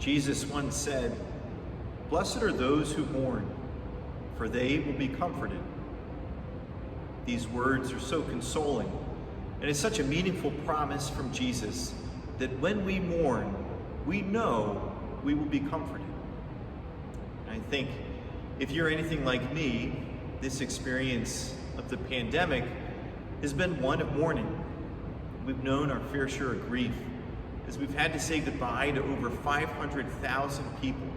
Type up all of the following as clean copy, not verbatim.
Jesus once said, "Blessed are those who mourn, for they will be comforted." These words are so consoling, and it's such a meaningful promise from Jesus that when we mourn, we know we will be comforted. And I think if you're anything like me, this experience of the pandemic has been one of mourning. We've known our fair share of grief as we've had to say goodbye to over 500,000 people,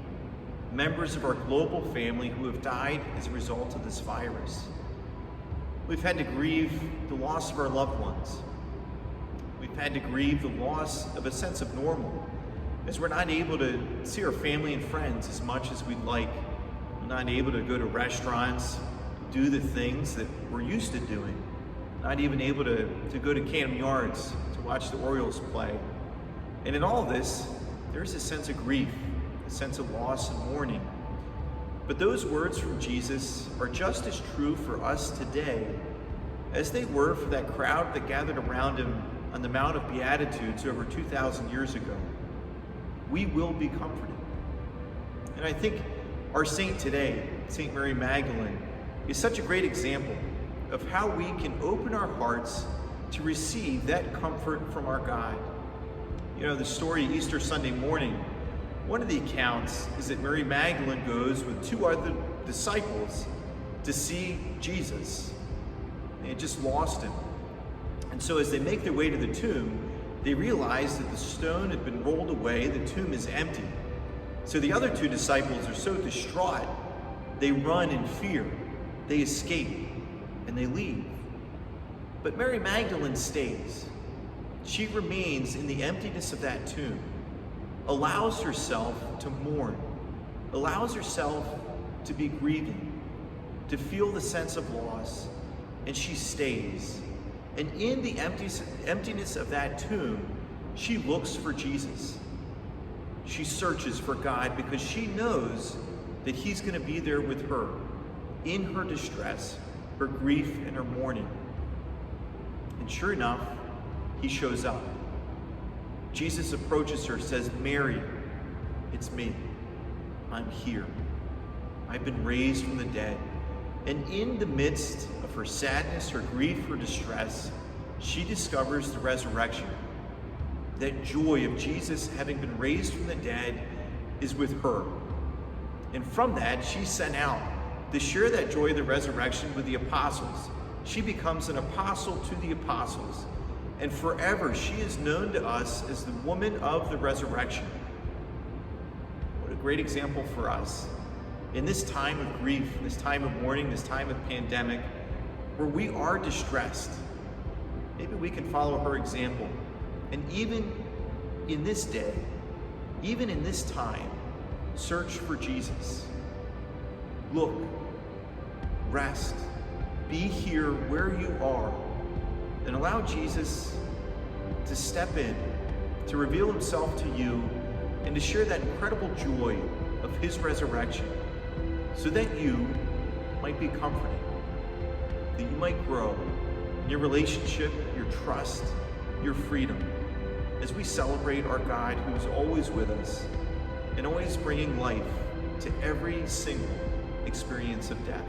members of our global family who have died as a result of this virus. We've had to grieve the loss of our loved ones. We've had to grieve the loss of a sense of normal, as we're not able to see our family and friends as much as we'd like. We're not able to go to restaurants, do the things that we're used to doing. Not even able to go to Camden Yards to watch the Orioles play. And in all this, there's a sense of grief, a sense of loss and mourning. But those words from Jesus are just as true for us today as they were for that crowd that gathered around him on the Mount of Beatitudes over 2,000 years ago. We will be comforted. And I think our saint today, St. Mary Magdalene, is such a great example of how we can open our hearts to receive that comfort from our God. You know, the story Easter Sunday morning, one of the accounts is that Mary Magdalene goes with two other disciples to see Jesus. They had just lost him. And so as they make their way to the tomb, they realize that the stone had been rolled away, the tomb is empty. So the other two disciples are so distraught, they run in fear, they escape, and they leave. But Mary Magdalene stays. She remains in the emptiness of that tomb, allows herself to mourn, allows herself to be grieving, to feel the sense of loss, and she stays. And in the emptiness of that tomb, she looks for Jesus. She searches for God because she knows that he's going to be there with her in her distress, her grief, and her mourning. And sure enough, he shows up. Jesus approaches her, says, "Mary, it's me. I'm here. I've been raised from the dead." And in the midst of her sadness, her grief, her distress, she discovers the resurrection. That joy of Jesus having been raised from the dead is with her. And from that, she's sent out to share that joy of the resurrection with the apostles. She becomes an apostle to the apostles. And forever, she is known to us as the woman of the resurrection. What a great example for us. In this time of grief, this time of mourning, this time of pandemic, where we are distressed, maybe we can follow her example. And even in this day, even in this time, search for Jesus. Look, rest, be here where you are, and allow Jesus to step in, to reveal himself to you, and to share that incredible joy of his resurrection, so that you might be comforted, that you might grow in your relationship, your trust, your freedom, as we celebrate our God who is always with us and always bringing life to every single experience of death.